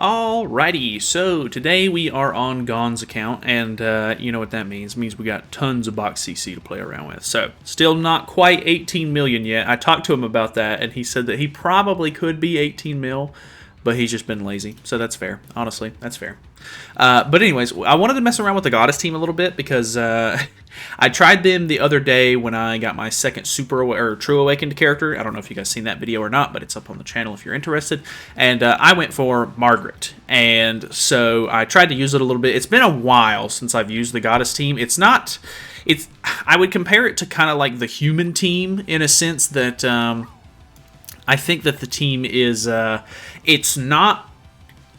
Alrighty, so today we are on Gon's account, and you know what that means. It means we got tons of box CC to play around with. So, still not quite 18 million yet. I talked to him about that, and he said that he probably could be 18 mil, but he's just been lazy. So that's fair. Honestly, that's fair. But anyways, I wanted to mess around with the Goddess team a little bit because I tried them the other day when I got my second True Awakened character. I don't know if you guys seen that video or not, but it's up on the channel if you're interested. And I went for Margaret, and so I tried to use it a little bit. It's been a while since I've used the Goddess team. I would compare it to kind of like the human team in a sense that I think that the team is it's not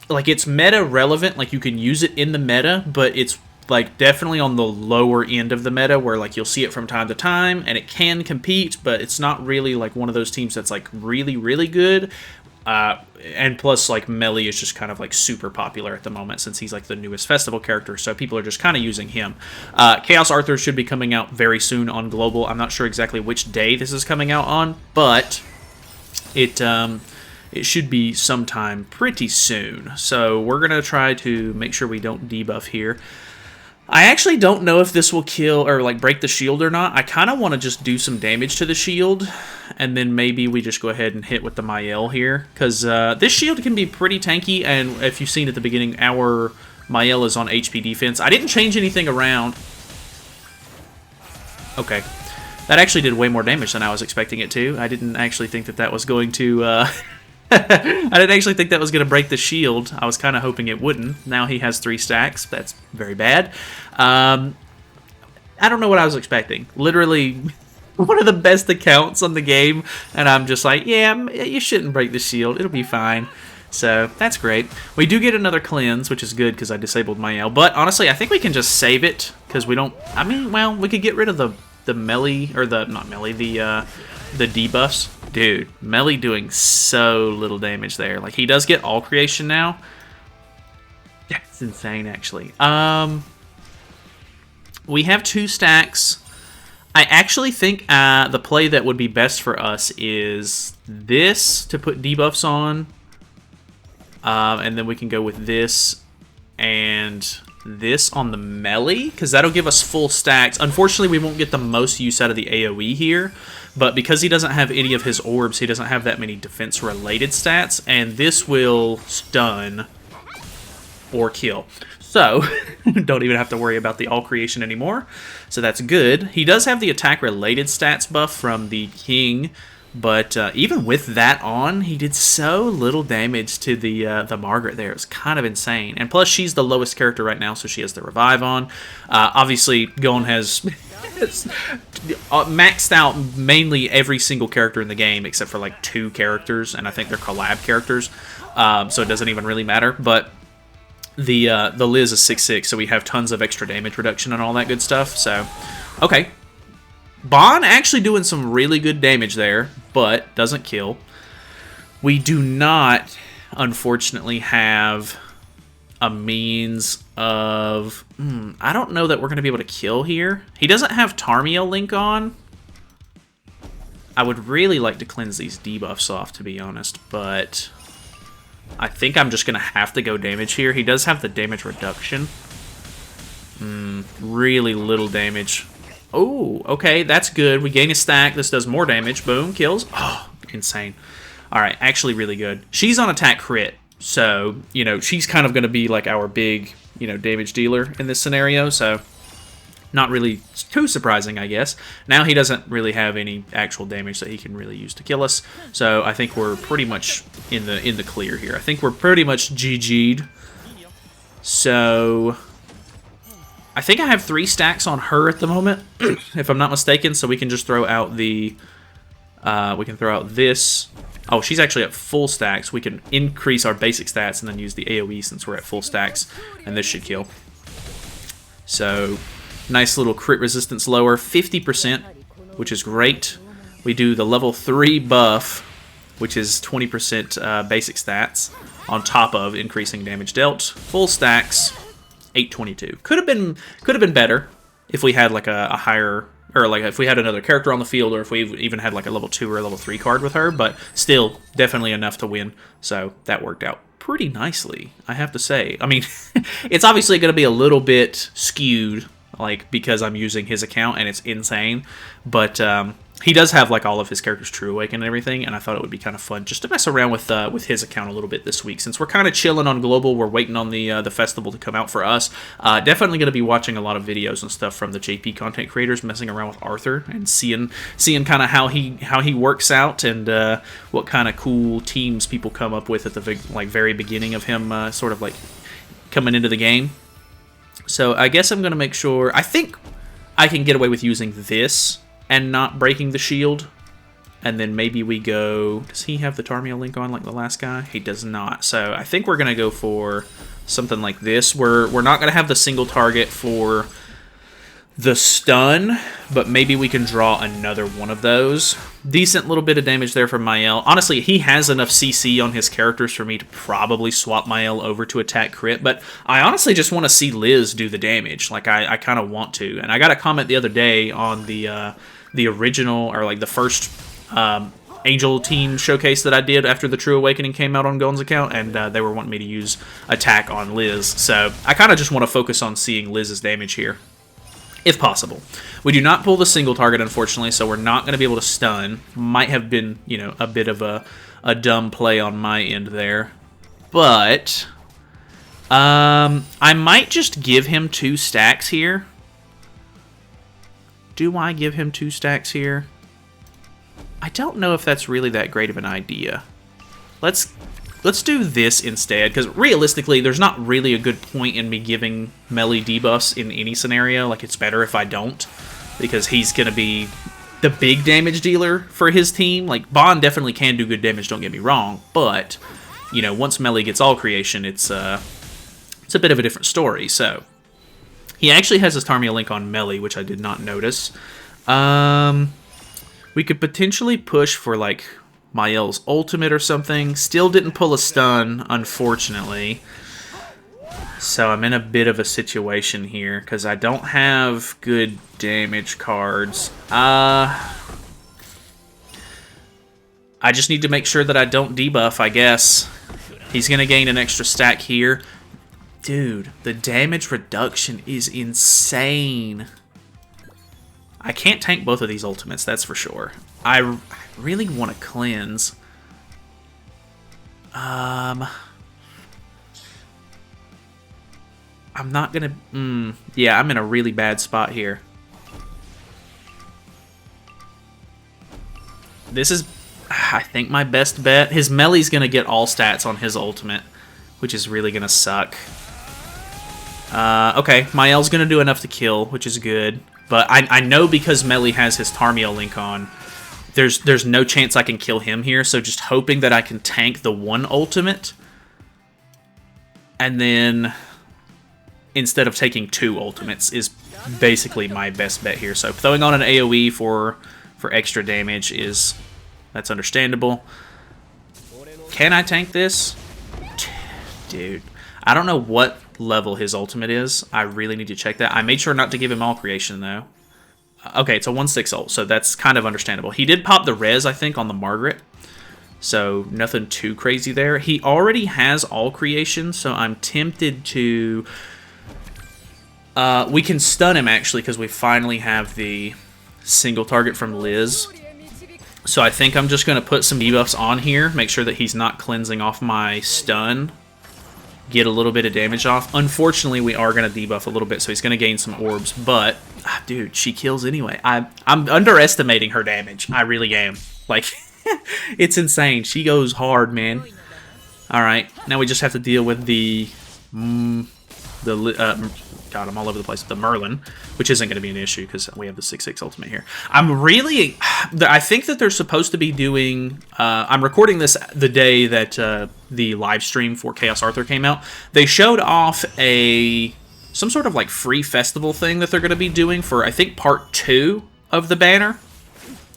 like it's meta relevant, like you can use it in the meta, but it's like definitely on the lower end of the meta where like you'll see it from time to time and it can compete, but it's not really like one of those teams that's like really, really good. And plus like Melee is just kind of like super popular at the moment since he's like the newest festival character, so people are just kind of using him. Chaos Arthur should be coming out very soon on Global. I'm not sure exactly which day this is coming out on, but it should be sometime pretty soon. So we're going to try to make sure we don't debuff here. I actually don't know if this will kill or like break the shield or not. I kind of want to just do some damage to the shield, and then maybe we just go ahead and hit with the Mael here, because this shield can be pretty tanky, and if you've seen at the beginning, our Mael is on HP defense. I didn't change anything around. Okay. That actually did way more damage than I was expecting it to. I didn't actually think that that was going to... I didn't actually think that was going to break the shield. I was kind of hoping it wouldn't. Now he has 3 stacks. That's very bad. I don't know what I was expecting. Literally, one of the best accounts on the game, and I'm just like, yeah, you shouldn't break the shield. It'll be fine. So, that's great. We do get another cleanse, which is good because I disabled Mael. But, honestly, I think we can just save it because we don't... I mean, well, we could get rid of the melee, or not melee, the debuffs. Dude, Melee doing so little damage there. Like, he does get all creation now. That's insane, actually. We have 2 stacks. I actually think the play that would be best for us is this to put debuffs on. And then we can go with this and this on the Melee, because that'll give us full stacks. Unfortunately, we won't get the most use out of the AoE here, but because he doesn't have any of his orbs, he doesn't have that many defense-related stats, and this will stun or kill. So, don't even have to worry about the all creation anymore, so that's good. He does have the attack-related stats buff from the King, but even with that on, he did so little damage to the Margaret there. It was kind of insane. And plus, she's the lowest character right now, so she has the revive on. Obviously, Gon has maxed out mainly every single character in the game, except for like 2 characters, and I think they're collab characters, so it doesn't even really matter. But the Liz is 6/6, so we have tons of extra damage reduction and all that good stuff. So, okay. Bon actually doing some really good damage there, but doesn't kill. We do not, unfortunately, have a means of... I don't know that we're going to be able to kill here. He doesn't have Tarmiel Link on. I would really like to cleanse these debuffs off, to be honest, but I think I'm just going to have to go damage here. He does have the damage reduction. Really little damage. Oh, okay, that's good. We gain a stack. This does more damage. Boom, kills. Oh, insane. All right, actually really good. She's on attack crit, so, you know, she's kind of going to be like our big, you know, damage dealer in this scenario, so not really too surprising, I guess. Now he doesn't really have any actual damage that he can really use to kill us, so I think we're pretty much in the clear here. I think we're pretty much GG'd. So... I think I have 3 stacks on her at the moment, if I'm not mistaken, so we can just throw out the... we can throw out this. Oh, she's actually at full stacks. We can increase our basic stats and then use the AoE since we're at full stacks, and this should kill. So, nice little crit resistance lower, 50%, which is great. We do the level 3 buff, which is 20% basic stats, on top of increasing damage dealt. Full stacks... 822. Could have been better if we had like a higher, or like if we had another character on the field, or if we even had like a level 2 or a level 3 card with her, but still definitely enough to win. So that worked out pretty nicely, I have to say. I mean, it's obviously going to be a little bit skewed, like, because I'm using his account and it's insane, but he does have like all of his characters True Awaken and everything, and I thought it would be kind of fun just to mess around with his account a little bit this week. Since we're kind of chilling on Global, we're waiting on the festival to come out for us. Definitely going to be watching a lot of videos and stuff from the JP content creators, messing around with Arthur and seeing kind of how he works out, and what kind of cool teams people come up with at the very beginning of him sort of like coming into the game. So I guess I'm going to make sure. I think I can get away with using this and not breaking the shield. And then maybe we go... Does he have the Tarmiel link on like the last guy? He does not. So I think we're going to go for something like this. We're not going to have the single target for the stun, but maybe we can draw another one of those. Decent little bit of damage there from Mael. Honestly, he has enough CC on his characters for me to probably swap Mael over to attack crit, but I honestly just want to see Liz do the damage. Like, I kind of want to. And I got a comment the other day on the original, or like the first Angel team showcase that I did after the True Awakening came out on Gon's account, and they were wanting me to use attack on Liz. So I kind of just want to focus on seeing Liz's damage here, if possible. We do not pull the single target, unfortunately, so we're not going to be able to stun. Might have been, you know, a bit of a dumb play on my end there. But I might just give him 2 stacks here. Do I give him 2 stacks here? I don't know if that's really that great of an idea. Let's do this instead, because realistically, there's not really a good point in me giving melee debuffs in any scenario. Like, it's better if I don't, because he's going to be the big damage dealer for his team. Like, Bond definitely can do good damage, don't get me wrong, but, you know, once melee gets all creation, it's a bit of a different story. So he actually has his Tarmiel link on melee, which I did not notice. We could potentially push for, like, Mael's ultimate or something. Still didn't pull a stun, unfortunately. So I'm in a bit of a situation here, because I don't have good damage cards. I just need to make sure that I don't debuff, I guess. He's going to gain an extra stack here. Dude, the damage reduction is insane. I can't tank both of these ultimates, that's for sure. I really want to cleanse. I'm not gonna... yeah, I'm in a really bad spot here. This is, I think, my best bet. His melee's gonna get all stats on his ultimate, which is really gonna suck. Okay, Mael's gonna do enough to kill, which is good. But I know because melee has his Tarmiel link on, there's no chance I can kill him here, so just hoping that I can tank the one ultimate, and then instead of taking 2 ultimates is basically my best bet here. So throwing on an AoE for extra damage that's understandable. Can I tank this? Dude, I don't know what level his ultimate is. I really need to check that. I made sure not to give him all creation, though. Okay, it's a 1/6 ult, so that's kind of understandable. He did pop the res, I think, on the Margaret, so nothing too crazy there. He already has all creation, so I'm tempted to... we can stun him, actually, because we finally have the single target from Liz. So I think I'm just going to put some debuffs on here, make sure that he's not cleansing off my stun, get a little bit of damage off. Unfortunately, we are going to debuff a little bit, so he's going to gain some orbs, but, dude, she kills anyway. I'm underestimating her damage. I really am. Like, it's insane. She goes hard, man. Alright, now we just have to deal with God, I'm all over the place with the Merlin, which isn't going to be an issue because we have the 6/6 ultimate here. I think that they're supposed to be doing, I'm recording this the day that the live stream for Chaos Arthur came out. They showed off some sort of like free festival thing that they're going to be doing for, I think, part 2 of the banner,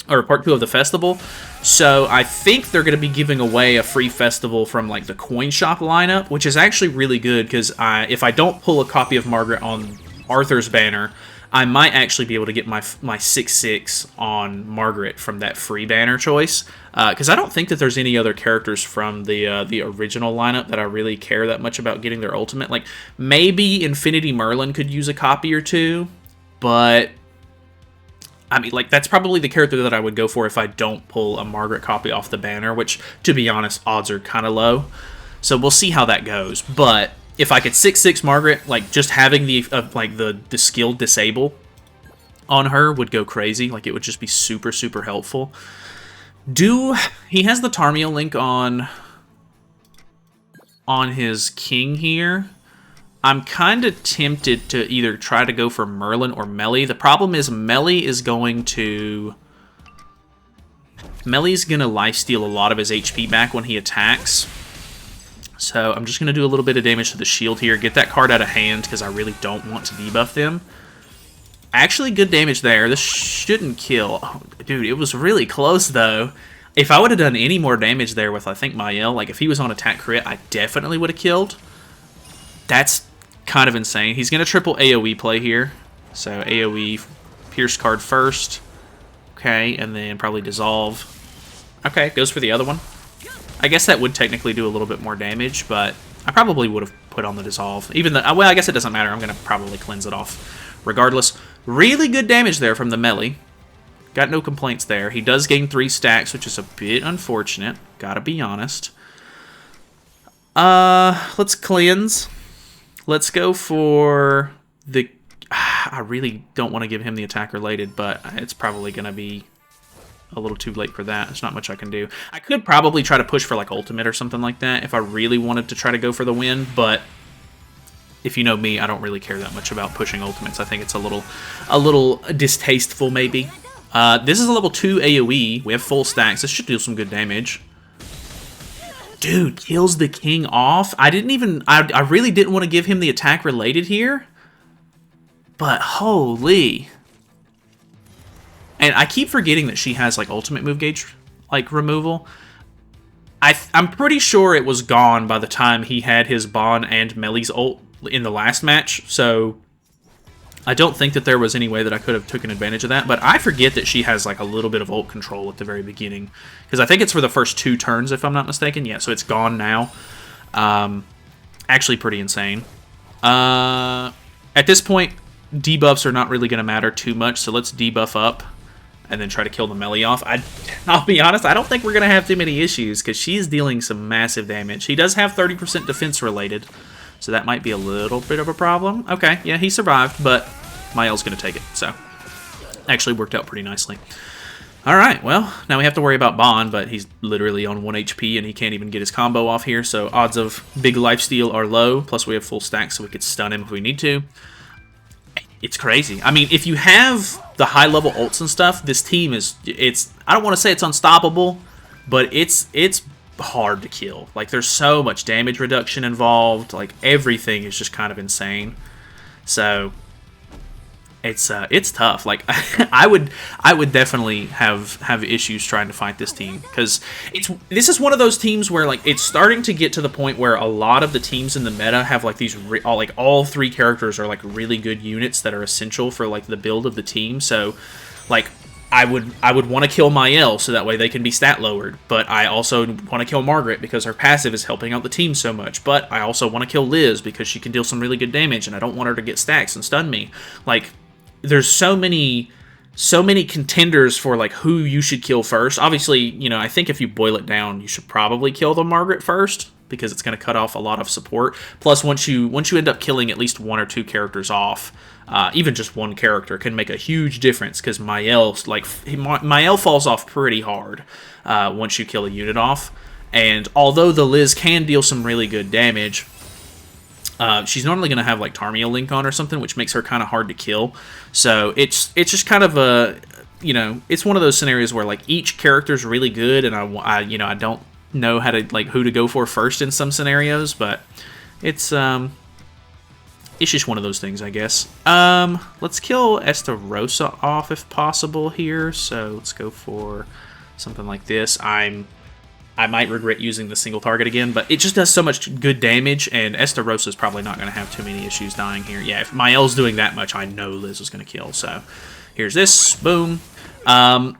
or part 2 of the festival. So I think they're going to be giving away a free festival from like the coin shop lineup, which is actually really good because if I don't pull a copy of Margaret on Arthur's banner, I might actually be able to get my 6/6 on Margaret from that free banner choice, because I don't think that there's any other characters from the original lineup that I really care that much about getting their ultimate. Like, maybe Infinity Merlin could use a copy or two, but I mean, like, that's probably the character that I would go for if I don't pull a Margaret copy off the banner, which, to be honest, odds are kind of low. So we'll see how that goes. But if I could 6/6 Margaret, like, just having the skill disable on her would go crazy. Like, it would just be super, super helpful. He has the Tarmiel link on his king here. I'm kind of tempted to either try to go for Merlin or Melly. The problem is Melly's going to lifesteal a lot of his HP back when he attacks. So I'm just going to do a little bit of damage to the shield here. Get that card out of hand because I really don't want to debuff them. Actually, good damage there. This shouldn't kill. Oh, dude, it was really close, though. If I would have done any more damage there with, I think, Mael, like, if he was on attack crit, I definitely would have killed. That's kind of insane. He's going to triple AoE play here. So AoE, Pierce card first. Okay, and then probably Dissolve. Okay, goes for the other one. I guess that would technically do a little bit more damage, but I probably would have put on the Dissolve. Even though, well, I guess it doesn't matter. I'm going to probably cleanse it off regardless. Really good damage there from the melee. Got no complaints there. He does gain 3 stacks, which is a bit unfortunate. Gotta be honest. Let's cleanse. Let's go for the... I really don't want to give him the attack related, but it's probably going to be a little too late for that. There's not much I can do. I could probably try to push for like ultimate or something like that if I really wanted to try to go for the win, but if you know me, I don't really care that much about pushing ultimates. I think it's a little distasteful maybe. This is a level 2 AoE. We have full stacks. This should do some good damage. Dude, kills the king off. I really didn't want to give him the attack related here. But holy. And I keep forgetting that she has like ultimate move gauge like removal. I'm pretty sure it was gone by the time he had his Bon and Melly's ult in the last match. So I don't think that there was any way that I could have taken advantage of that, but I forget that she has like a little bit of ult control at the very beginning, because I think it's for the first 2 turns, if I'm not mistaken. Yeah, so it's gone now. Actually pretty insane. At this point, debuffs are not really going to matter too much, so let's debuff up and then try to kill the melee off. I'll be honest, I don't think we're going to have too many issues, because she's dealing some massive damage. He does have 30% defense related, so that might be a little bit of a problem. Okay, yeah, he survived, but Mael's going to take it, so actually worked out pretty nicely. Alright, well, now we have to worry about Bon, but he's literally on 1 HP, and he can't even get his combo off here, so odds of big lifesteal are low, plus we have full stacks, so we could stun him if we need to. It's crazy. I mean, if you have the high-level ults and stuff, this team is, I don't want to say it's unstoppable, but it's hard to kill. Like, there's so much damage reduction involved, like, everything is just kind of insane. So it's tough. Like, I would definitely have issues trying to fight this team, because this is one of those teams where, like, it's starting to get to the point where a lot of the teams in the meta have like these all 3 characters are like really good units that are essential for like the build of the team. So like I would want to kill Mael so that way they can be stat lowered, but I also want to kill Margaret because her passive is helping out the team so much. But I also want to kill Liz because she can deal some really good damage, and I don't want her to get stacks and stun me. Like, there's so many contenders for like who you should kill first. Obviously, you know, I think if you boil it down, you should probably kill the Margaret first, because it's going to cut off a lot of support. Plus, once you end up killing at least 1 or 2 characters off, even just 1 character can make a huge difference, because Mael falls off pretty hard once you kill a unit off. And although the Liz can deal some really good damage, she's normally going to have like Tarmiel Link on or something, which makes her kind of hard to kill. So it's just kind of a, you know, it's one of those scenarios where like each character's really good, and I don't know how to like who to go for first in some scenarios, but it's just one of those things, I guess. Let's kill Estarossa off if possible here. So let's go for something like this. I'm I might regret using the single target again, but it just does so much good damage, and Estarosa's probably not going to have too many issues dying here. Yeah, if Mael's doing that much, I know Liz is going to kill, so here's this. Boom. I'm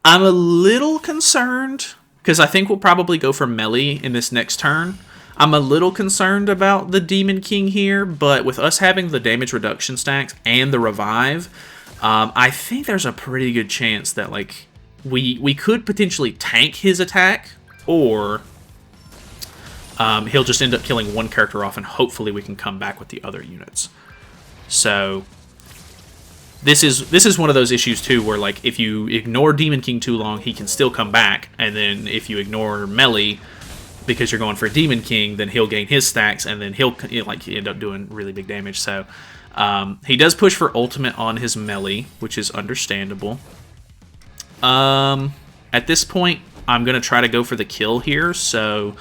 a little concerned, because I think we'll probably go for melee in this next turn. I'm a little concerned about the Demon King here, but with us having the damage reduction stacks and the revive, I think there's a pretty good chance that, like, we could potentially tank his attack, or he'll just end up killing one character off, and hopefully we can come back with the other units. So this is one of those issues too, where like if you ignore Demon King too long, he can still come back, and then if you ignore melee because you're going for Demon King, then he'll gain his stacks, and then he'll end up doing really big damage. So he does push for ultimate on his melee, which is understandable. At this point, I'm going to try to go for the kill here, so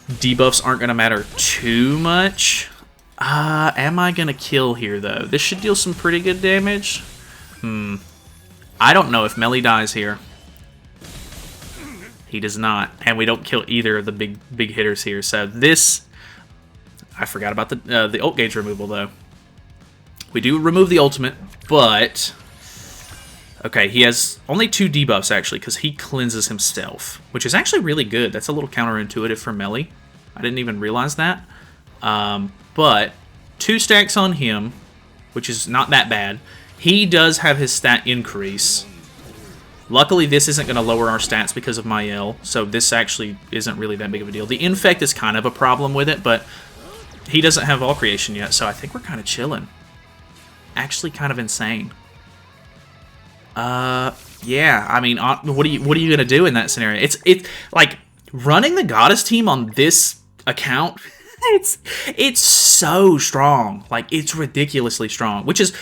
debuffs aren't going to matter too much. Am I going to kill here, though? This should deal some pretty good damage. I don't know if melee dies here. He does not, and we don't kill either of the big hitters here. So this, I forgot about the ult gauge removal, though. We do remove the ultimate, but okay, he has only 2 debuffs, actually, because he cleanses himself, which is actually really good. That's a little counterintuitive for melee. I didn't even realize that. But 2 stacks on him, which is not that bad. He does have his stat increase. Luckily, this isn't going to lower our stats because of Mael, so this actually isn't really that big of a deal. The Infect is kind of a problem with it, but he doesn't have All Creation yet, so I think we're kind of chilling. Actually kind of insane. Yeah, I mean, what are you going to do in that scenario? It's like running the Goddess team on this account. It's so strong. Like, it's ridiculously strong, which is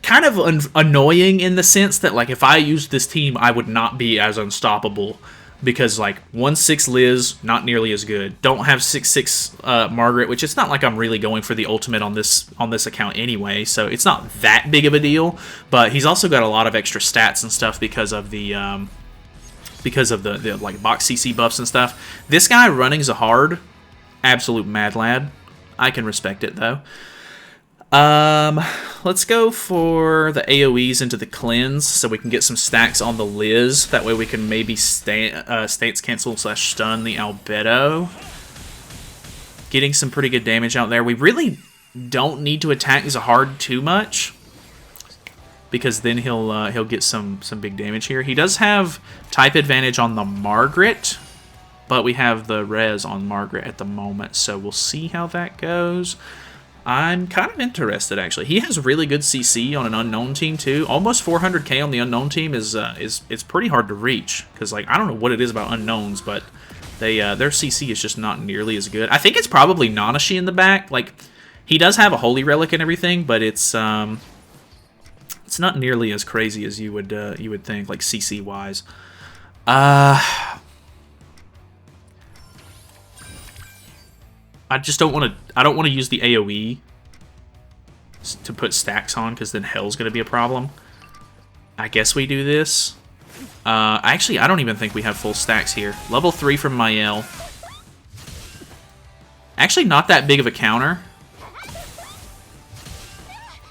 kind of annoying in the sense that, like, if I used this team, I would not be as unstoppable, because, like, 1/6 Liz, not nearly as good. Don't have 6/6 Margaret, which it's not like I'm really going for the ultimate on this account anyway, so it's not that big of a deal. But he's also got a lot of extra stats and stuff because of the like box CC buffs and stuff. This guy running Zahard, absolute mad lad. I can respect it though. Let's go for the AoEs into the cleanse so we can get some stacks on the Liz. That way we can maybe stance cancel / stun the Albedo. Getting some pretty good damage out there. We really don't need to attack Zahard too much, because then he'll get some big damage here. He does have type advantage on the Margaret, but we have the res on Margaret at the moment, so we'll see how that goes. I'm kind of interested, actually. He has really good CC on an unknown team, too. Almost 400k on the unknown team is it's pretty hard to reach, because, like, I don't know what it is about unknowns, but their CC is just not nearly as good. I think it's probably Nanashi in the back. Like, he does have a Holy Relic and everything, but it's not nearly as crazy as you would think, like, CC-wise. I just don't want to use the AoE to put stacks on, because then hell's going to be a problem. I guess we do this. Actually, I don't even think we have full stacks here. Level 3 from Mael. Actually, not that big of a counter.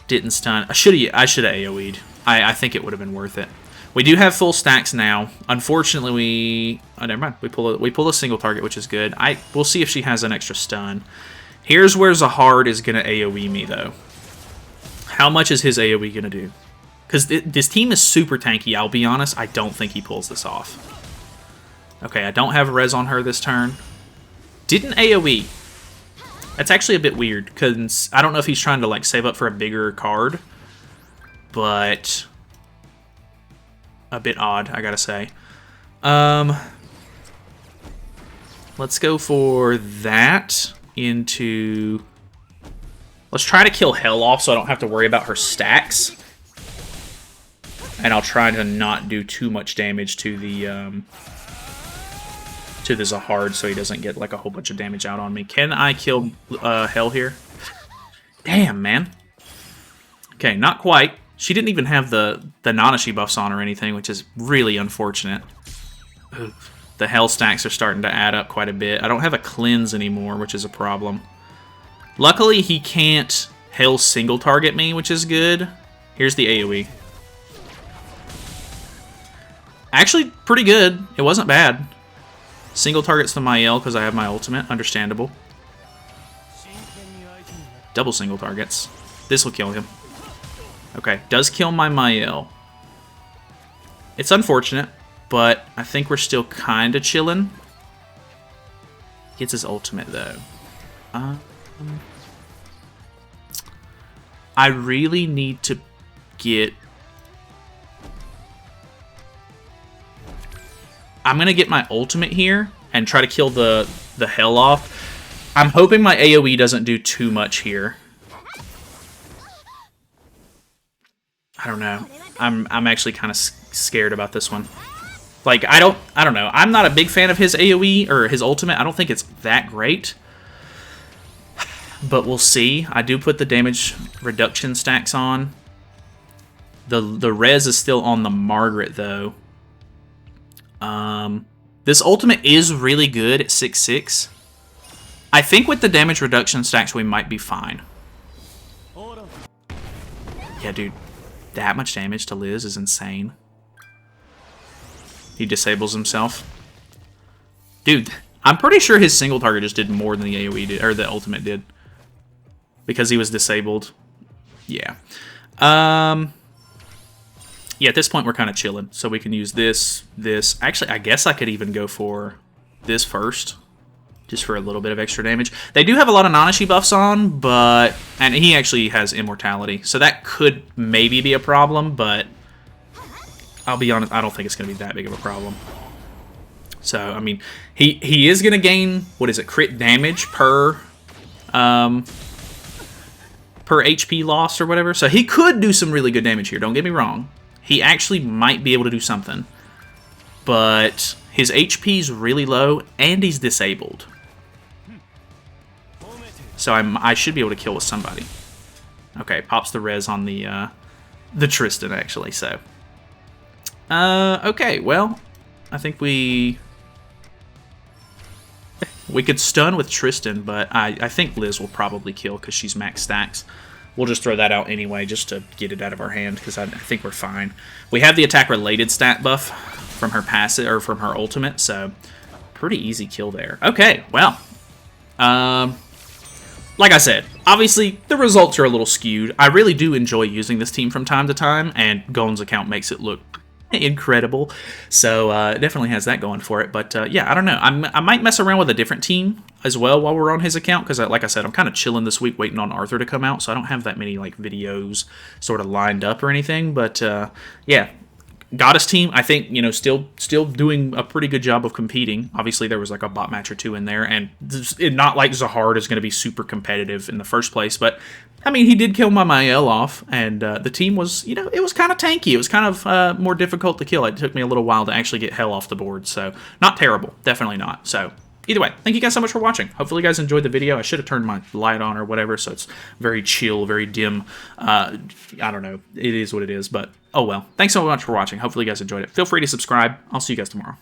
Didn't stun. I should have AoE'd. I think it would have been worth it. We do have full stacks now. Unfortunately, oh, never mind. We pull a single target, which is good. We'll see if she has an extra stun. Here's where Zahard is going to AoE me, though. How much is his AoE going to do? Because this team is super tanky, I'll be honest. I don't think he pulls this off. Okay, I don't have res on her this turn. Didn't AoE. That's actually a bit weird, because I don't know if he's trying to, like, save up for a bigger card. But a bit odd, I gotta say. Let's go for that into... Let's try to kill Hell off so I don't have to worry about her stacks. And I'll try to not do too much damage to the Zahard so he doesn't get like a whole bunch of damage out on me. Can I kill Hell here? Damn, man. Okay, not quite. She didn't even have the Nanashi buffs on or anything, which is really unfortunate. Oof. The hell stacks are starting to add up quite a bit. I don't have a cleanse anymore, which is a problem. Luckily, he can't hell single target me, which is good. Here's the AoE. Actually, pretty good. It wasn't bad. Single targets the Mael because I have my ultimate. Understandable. Double single targets. This will kill him. Okay, does kill my Mael. It's unfortunate, but I think we're still kind of chilling. Gets his ultimate, though. I really need to get... I'm going to get my ultimate here and try to kill the hell off. I'm hoping my AoE doesn't do too much here. I don't know. I'm actually kind of scared about this one. Like, I don't know. I'm not a big fan of his AoE or his ultimate. I don't think it's that great. But we'll see. I do put the damage reduction stacks on. The res is still on the Margaret, though. This ultimate is really good at 6/6. I think with the damage reduction stacks, we might be fine. Yeah, dude. That much damage to Liz is insane. He disables himself. Dude, I'm pretty sure his single target just did more than the AoE did, or the ultimate did. Because he was disabled. Yeah. Yeah, at this point we're kind of chilling. So we can use this. Actually, I guess I could even go for this first. Just for a little bit of extra damage. They do have a lot of Nanashi buffs on, but... And he actually has immortality. So that could maybe be a problem, but... I'll be honest, I don't think it's going to be that big of a problem. So, I mean, he is going to gain, what is it, crit damage per HP loss or whatever. So he could do some really good damage here, don't get me wrong. He actually might be able to do something. But his HP's really low, and he's disabled. So I should be able to kill with somebody. Okay, pops the res on the Tristan, actually, so... okay, well, I think we could stun with Tristan, but I think Liz will probably kill because she's max stacks. We'll just throw that out anyway, just to get it out of our hand, because I think we're fine. We have the attack-related stat buff from her passive, or from her ultimate, so pretty easy kill there. Okay, well, like I said, obviously the results are a little skewed. I really do enjoy using this team from time to time, and Gon's account makes it look incredible, so it definitely has that going for it. But yeah, I don't know, I might mess around with a different team as well while we're on his account, because like I said, I'm kind of chilling this week waiting on Arthur to come out, so I don't have that many like videos sort of lined up or anything. But yeah, Goddess team, I think, you know, still doing a pretty good job of competing. Obviously there was like a bot match or two in there, and not like Zahard is going to be super competitive in the first place, but I mean, he did kill my Mael off, and the team was, you know, it was kind of tanky. It was kind of more difficult to kill. It took me a little while to actually get hell off the board, so not terrible. Definitely not. So either way, thank you guys so much for watching. Hopefully you guys enjoyed the video. I should have turned my light on or whatever, so it's very chill, very dim. I don't know. It is what it is, but oh well. Thanks so much for watching. Hopefully you guys enjoyed it. Feel free to subscribe. I'll see you guys tomorrow.